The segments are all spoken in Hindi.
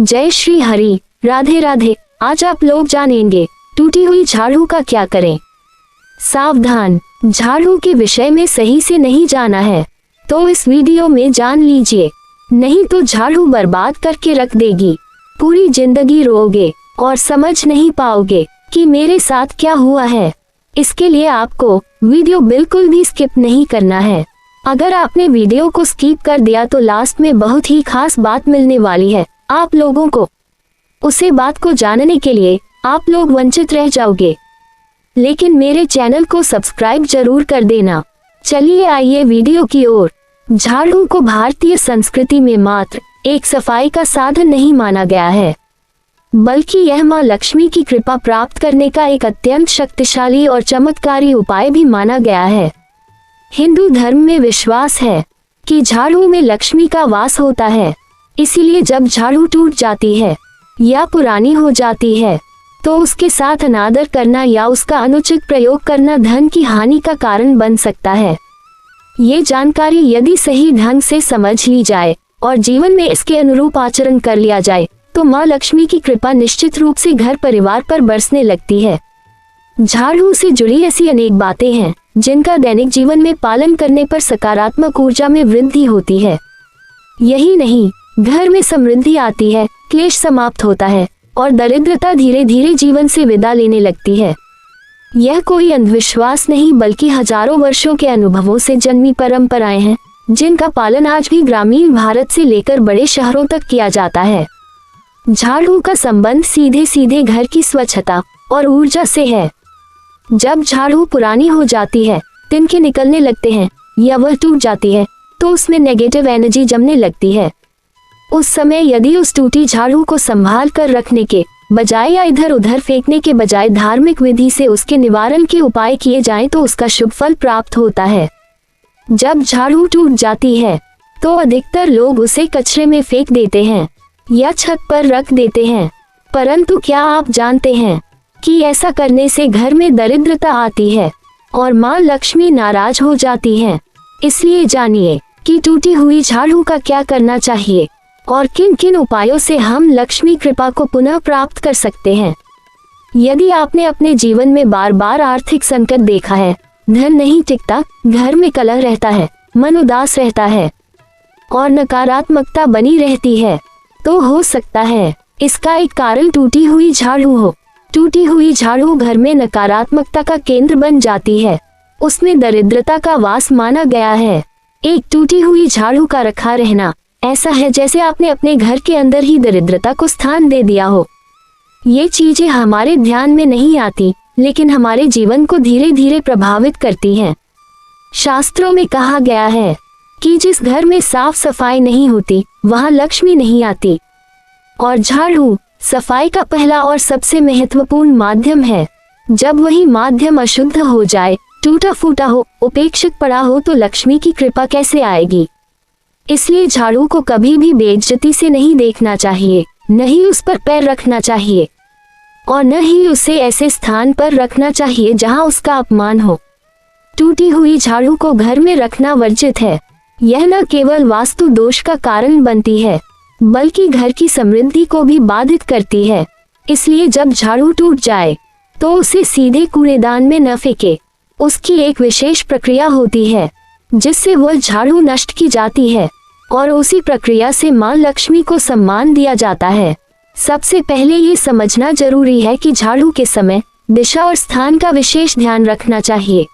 जय श्री हरि, राधे राधे। आज आप लोग जानेंगे टूटी हुई झाड़ू का क्या करें। सावधान, झाड़ू के विषय में सही से नहीं जाना है तो इस वीडियो में जान लीजिए, नहीं तो झाड़ू बर्बाद करके रख देगी। पूरी जिंदगी रोओगे और समझ नहीं पाओगे कि मेरे साथ क्या हुआ है। इसके लिए आपको वीडियो बिल्कुल भी स्किप नहीं करना है। अगर आपने वीडियो को स्किप कर दिया तो लास्ट में बहुत ही खास बात मिलने वाली है आप लोगों को। उसे बात को जानने के लिए आप लोग वंचित रह जाओगे, लेकिन मेरे चैनल को सब्सक्राइब जरूर कर देना। चलिए आइए वीडियो की ओर। झाड़ू को भारतीय संस्कृति में मात्र एक सफाई का साधन नहीं माना गया है, बल्कि यह मां लक्ष्मी की कृपा प्राप्त करने का एक अत्यंत शक्तिशाली और चमत्कारी उपाय भी माना गया है। हिंदू धर्म में विश्वास है कि झाड़ू में लक्ष्मी का वास होता है, इसीलिए जब झाड़ू टूट जाती है या पुरानी हो जाती है तो उसके साथ अनादर करना या उसका अनुचित प्रयोग करना धन की हानि का कारण बन सकता है। ये जानकारी यदि सही ढंग से समझ ली जाए और जीवन में इसके अनुरूप आचरण कर लिया जाए तो माँ लक्ष्मी की कृपा निश्चित रूप से घर परिवार पर बरसने लगती है। झाड़ू से जुड़ी ऐसी अनेक बातें हैं जिनका दैनिक जीवन में पालन करने पर सकारात्मक ऊर्जा में वृद्धि होती है। यही नहीं, घर में समृद्धि आती है, क्लेश समाप्त होता है और दरिद्रता धीरे धीरे जीवन से विदा लेने लगती है। यह कोई अंधविश्वास नहीं बल्कि हजारों वर्षों के अनुभवों से जन्मी परंपराएं हैं जिनका पालन आज भी ग्रामीण भारत से लेकर बड़े शहरों तक किया जाता है। झाड़ू का संबंध सीधे सीधे घर की स्वच्छता और ऊर्जा से है। जब झाड़ू पुरानी हो जाती है, तिनके निकलने लगते हैं या वह टूट जाती है तो उसमें नेगेटिव एनर्जी जमने लगती है। उस समय यदि उस टूटी झाड़ू को संभाल कर रखने के बजाय या इधर उधर फेंकने के बजाय धार्मिक विधि से उसके निवारण के उपाय किए जाएं तो उसका शुभ फल प्राप्त होता है। जब झाड़ू टूट जाती है तो अधिकतर लोग उसे कचरे में फेंक देते हैं या छत पर रख देते हैं, परंतु क्या आप जानते हैं कि ऐसा करने से घर में दरिद्रता आती है और माँ लक्ष्मी नाराज हो जाती हैं। इसलिए जानिए कि टूटी हुई झाड़ू का क्या करना चाहिए और किन किन उपायों से हम लक्ष्मी कृपा को पुनः प्राप्त कर सकते हैं। यदि आपने अपने जीवन में बार बार आर्थिक संकट देखा है, धन नहीं टिकता, घर में कलह रहता है, मन उदास रहता है और नकारात्मकता बनी रहती है, तो हो सकता है इसका एक कारण टूटी हुई झाड़ू हो। टूटी हुई झाड़ू घर में नकारात्मकता का केंद्र बन जाती है, उसमें दरिद्रता का वास माना गया है। एक टूटी हुई झाड़ू का रखा रहना ऐसा है जैसे आपने अपने घर के अंदर ही दरिद्रता को स्थान दे दिया हो। ये चीजें हमारे ध्यान में नहीं आती, लेकिन हमारे जीवन को धीरे धीरे प्रभावित करती हैं। शास्त्रों में कहा गया है कि जिस घर में साफ सफाई नहीं होती वहां लक्ष्मी नहीं आती, और झाड़ू सफाई का पहला और सबसे महत्वपूर्ण माध्यम है। जब वही माध्यम अशुद्ध हो जाए, टूटा फूटा हो, उपेक्षित पड़ा हो तो लक्ष्मी की कृपा कैसे आएगी। इसलिए झाड़ू को कभी भी बेइज्जती से नहीं देखना चाहिए, न ही उस पर पैर रखना चाहिए और न ही उसे ऐसे स्थान पर रखना चाहिए जहां उसका अपमान हो। टूटी हुई झाड़ू को घर में रखना वर्जित है। यह न केवल वास्तु दोष का कारण बनती है बल्कि घर की समृद्धि को भी बाधित करती है। इसलिए जब झाड़ू टूट जाए तो उसे सीधे कूड़ेदान में न फेंके। उसकी एक विशेष प्रक्रिया होती है जिससे वह झाड़ू नष्ट की जाती है और उसी प्रक्रिया से मां लक्ष्मी को सम्मान दिया जाता है। सबसे पहले ये समझना जरूरी है कि झाड़ू के समय दिशा और स्थान का विशेष ध्यान रखना चाहिए।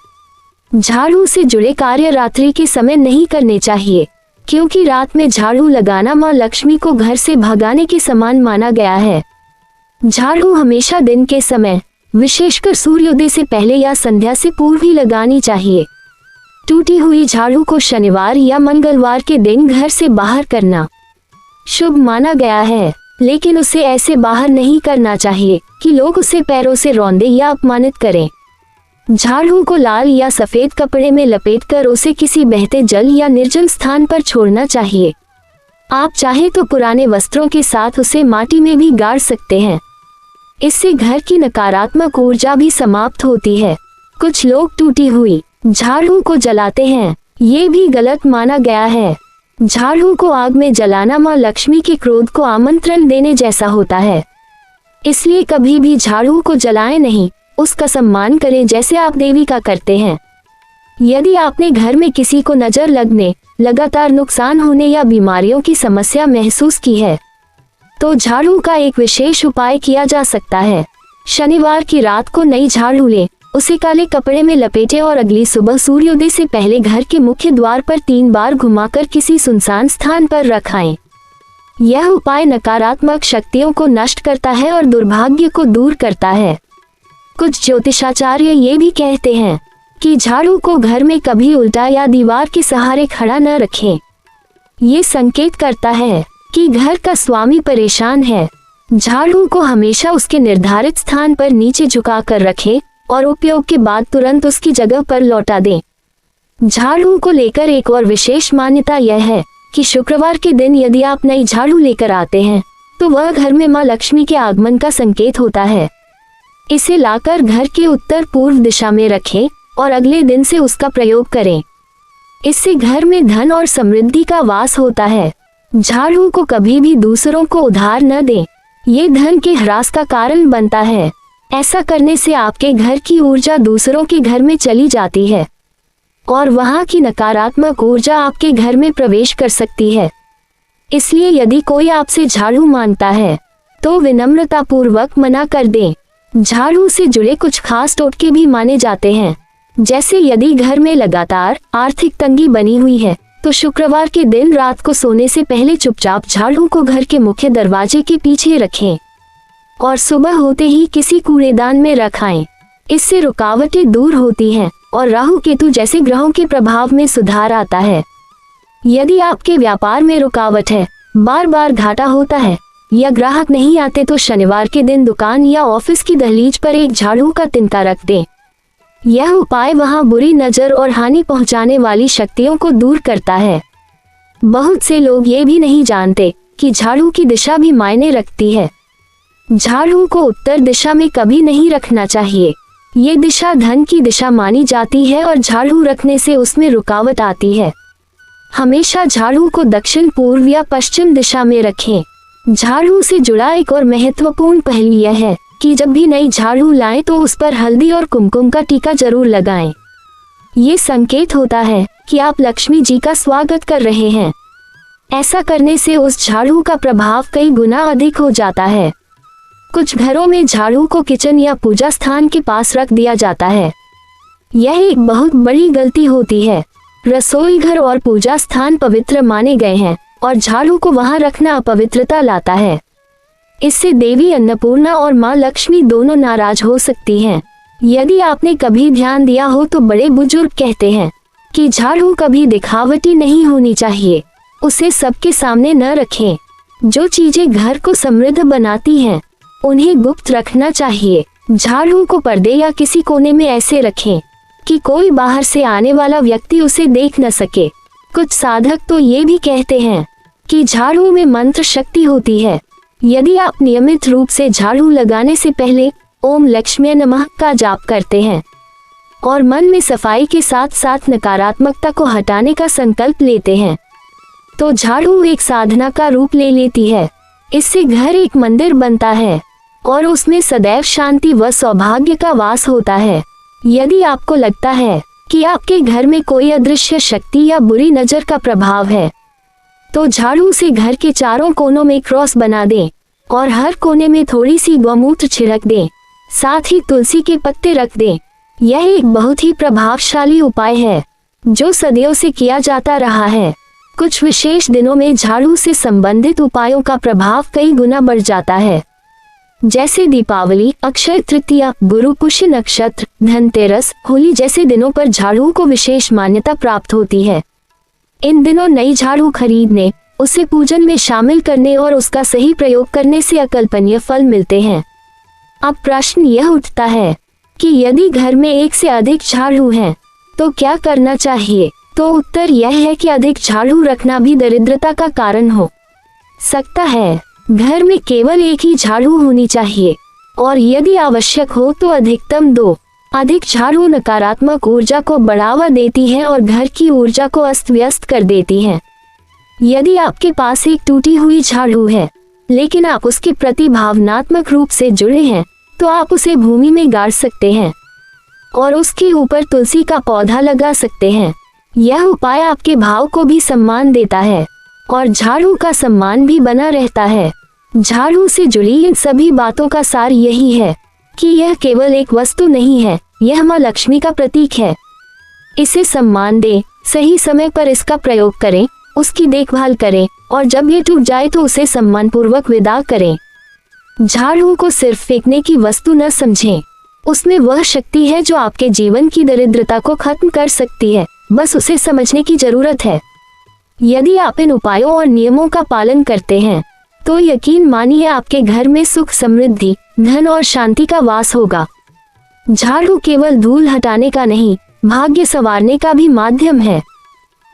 झाड़ू से जुड़े कार्य रात्रि के समय नहीं करने चाहिए, क्योंकि रात में झाड़ू लगाना मां लक्ष्मी को घर से भगाने के समान माना गया है। झाड़ू हमेशा दिन के समय, विशेषकर सूर्योदय से पहले या संध्या से पूर्व ही लगानी चाहिए। टूटी हुई झाड़ू को शनिवार या मंगलवार के दिन घर से बाहर करना शुभ माना गया है, लेकिन उसे ऐसे बाहर नहीं करना चाहिए कि लोग उसे पैरों से रौंदे या अपमानित करें। झाड़ू को लाल या सफेद कपड़े में लपेटकर उसे किसी बहते जल या निर्जल स्थान पर छोड़ना चाहिए। आप चाहे तो पुराने वस्त्रों के साथ उसे माटी में भी गाड़ सकते हैं। इससे घर की नकारात्मक ऊर्जा भी समाप्त होती है। कुछ लोग टूटी हुई झाड़ू को जलाते हैं, ये भी गलत माना गया है। झाड़ू को आग में जलाना माँ लक्ष्मी के क्रोध को आमंत्रण देने जैसा होता है, इसलिए कभी भी झाड़ू को जलाएं नहीं, उसका सम्मान करें जैसे आप देवी का करते हैं। यदि आपने घर में किसी को नजर लगने, लगातार नुकसान होने या बीमारियों की समस्या महसूस की है तो झाड़ू का एक विशेष उपाय किया जा सकता है। शनिवार की रात को नई झाड़ू लें, उसे काले कपड़े में लपेटें और अगली सुबह सूर्योदय से पहले घर के मुख्य द्वार पर 3 बार घुमाकर किसी सुनसान स्थान पर रखाएं। यह उपाय नकारात्मक शक्तियों को नष्ट करता है और दुर्भाग्य को दूर करता है। कुछ ज्योतिषाचार्य ये भी कहते हैं कि झाड़ू को घर में कभी उल्टा या दीवार के सहारे खड़ा न रखें। ये संकेत करता है कि घर का स्वामी परेशान है। झाड़ू को हमेशा उसके निर्धारित स्थान पर नीचे झुकाकर रखें और उपयोग के बाद तुरंत उसकी जगह पर लौटा दें। झाड़ू को लेकर एक और विशेष मान्यता यह है कि शुक्रवार के दिन यदि आप नई झाड़ू लेकर आते हैं तो वह घर में मां लक्ष्मी के आगमन का संकेत होता है। इसे लाकर घर के उत्तर पूर्व दिशा में रखें और अगले दिन से उसका प्रयोग करें। इससे घर में धन और समृद्धि का वास होता है। झाड़ू को कभी भी दूसरों को उधार न दें, ये धन के ह्रास का कारण बनता है। ऐसा करने से आपके घर की ऊर्जा दूसरों के घर में चली जाती है और वहां की नकारात्मक ऊर्जा आपके घर में प्रवेश कर सकती है। इसलिए यदि कोई आपसे झाड़ू मांगता है तो विनम्रता पूर्वक मना कर दें। झाड़ू से जुड़े कुछ खास टोटके भी माने जाते हैं, जैसे यदि घर में लगातार आर्थिक तंगी बनी हुई है तो शुक्रवार के दिन रात को सोने से पहले चुपचाप झाड़ू को घर के मुख्य दरवाजे के पीछे रखें और सुबह होते ही किसी कूड़ेदान में रखाएं। इससे रुकावटें दूर होती हैं और राहु केतु जैसे ग्रहों के प्रभाव में सुधार आता है। यदि आपके व्यापार में रुकावट है, बार बार घाटा होता है या ग्राहक नहीं आते तो शनिवार के दिन दुकान या ऑफिस की दहलीज पर एक झाड़ू का तिनका रख दें। यह उपाय वहां बुरी नजर और हानि पहुंचाने वाली शक्तियों को दूर करता है। बहुत से लोग ये भी नहीं जानते कि झाड़ू की दिशा भी मायने रखती है। झाड़ू को उत्तर दिशा में कभी नहीं रखना चाहिए। ये दिशा धन की दिशा मानी जाती है और झाड़ू रखने से उसमें रुकावट आती है। हमेशा झाड़ू को दक्षिण पूर्व या पश्चिम दिशा में रखें। झाड़ू से जुड़ा एक और महत्वपूर्ण पहलू यह है कि जब भी नई झाड़ू लाएं तो उस पर हल्दी और कुमकुम का टीका जरूर लगाएं। ये संकेत होता है कि आप लक्ष्मी जी का स्वागत कर रहे हैं। ऐसा करने से उस झाड़ू का प्रभाव कई गुना अधिक हो जाता है। कुछ घरों में झाड़ू को किचन या पूजा स्थान के पास रख दिया जाता है। यह एक बहुत बड़ी गलती होती है। रसोई घर और पूजा स्थान पवित्र माने गए हैं और झाड़ू को वहां रखना अपवित्रता लाता है। इससे देवी अन्नपूर्णा और मां लक्ष्मी दोनों नाराज हो सकती हैं। यदि आपने कभी ध्यान दिया हो तो बड़े बुजुर्ग कहते हैं कि झाड़ू कभी दिखावटी नहीं होनी चाहिए, उसे सबके सामने न रखें। जो चीजें घर को समृद्ध बनाती हैं उन्हें गुप्त रखना चाहिए। झाड़ू को पर्दे या किसी कोने में ऐसे रखें कि कोई बाहर से आने वाला व्यक्ति उसे देख न सके। कुछ साधक तो ये भी कहते हैं कि झाड़ू में मंत्र शक्ति होती है। यदि आप नियमित रूप से झाड़ू लगाने से पहले ओम लक्ष्मी नमः का जाप करते हैं और मन में सफाई के साथ साथ नकारात्मकता को हटाने का संकल्प लेते हैं तो झाड़ू एक साधना का रूप ले लेती है। इससे घर एक मंदिर बनता है और उसमें सदैव शांति व सौभाग्य का वास होता है। यदि आपको लगता है कि आपके घर में कोई अदृश्य शक्ति या बुरी नजर का प्रभाव है तो झाड़ू से घर के चारों कोनों में क्रॉस बना दें और हर कोने में थोड़ी सी गौमूत्र छिड़क दें। साथ ही तुलसी के पत्ते रख दें। यह एक बहुत ही प्रभावशाली उपाय है जो सदियों से किया जाता रहा है। कुछ विशेष दिनों में झाड़ू से संबंधित उपायों का प्रभाव कई गुना बढ़ जाता है, जैसे दीपावली, अक्षय तृतीया, गुरु पुष्य नक्षत्र, धनतेरस, होली जैसे दिनों पर झाड़ू को विशेष मान्यता प्राप्त होती है। इन दिनों नई झाड़ू खरीदने, उसे पूजन में शामिल करने और उसका सही प्रयोग करने से अकल्पनीय फल मिलते हैं। अब प्रश्न यह उठता है कि यदि घर में एक से अधिक झाड़ू हैं, तो क्या करना चाहिए? तो उत्तर यह है कि अधिक झाड़ू रखना भी दरिद्रता का कारण हो सकता है। घर में केवल एक ही झाड़ू होनी चाहिए और यदि आवश्यक हो तो अधिकतम 2। अधिक झाड़ू नकारात्मक ऊर्जा को बढ़ावा देती है और घर की ऊर्जा को अस्त व्यस्त कर देती है। यदि आपके पास एक टूटी हुई झाड़ू है, लेकिन आप उसके प्रति भावनात्मक रूप से जुड़े हैं, तो आप उसे भूमि में गाड़ सकते हैं और उसके ऊपर तुलसी का पौधा लगा सकते हैं। यह उपाय आपके भाव को भी सम्मान देता है और झाड़ू का सम्मान भी बना रहता है। झाड़ू से जुड़ी इन सभी बातों का सार यही है कि यह केवल एक वस्तु नहीं है, यह माँ लक्ष्मी का प्रतीक है। इसे सम्मान दें, सही समय पर इसका प्रयोग करें, उसकी देखभाल करें और जब ये टूट जाए तो उसे सम्मानपूर्वक विदा करें। झाड़ू को सिर्फ फेंकने की वस्तु न समझें, उसमें वह शक्ति है जो आपके जीवन की दरिद्रता को खत्म कर सकती है, बस उसे समझने की जरूरत है। यदि आप इन उपायों और नियमों का पालन करते हैं तो यकीन मानिए आपके घर में सुख, समृद्धि, धन और शांति का वास होगा। झाड़ू केवल धूल हटाने का नहीं, भाग्य संवारने का भी माध्यम है।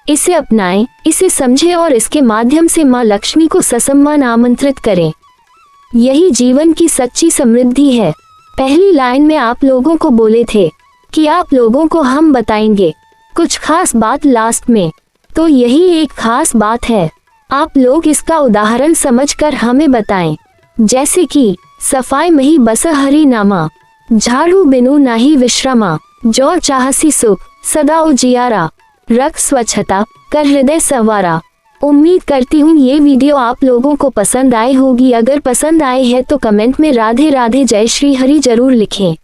इसे अपनाएं, इसे समझें और इसके माध्यम से माँ लक्ष्मी को ससम्मान आमंत्रित करें। यही जीवन की सच्ची समृद्धि है। पहली लाइन में आप लोगों को बोले थे कि आप लोगों को हम बताएंगे कुछ खास बात लास्ट में, तो यही एक खास बात है। आप लोग इसका उदाहरण समझकर हमें बताएं, जैसे कि सफाई मही बस हरि नामा, झाड़ू बिनु नाही विश्रामा, जो चाहसी सुख सदा उजियारा, रख स्वच्छता कर हृदय संवारा। उम्मीद करती हूँ ये वीडियो आप लोगों को पसंद आई होगी। अगर पसंद आए है तो कमेंट में राधे राधे जय श्री हरि जरूर लिखें।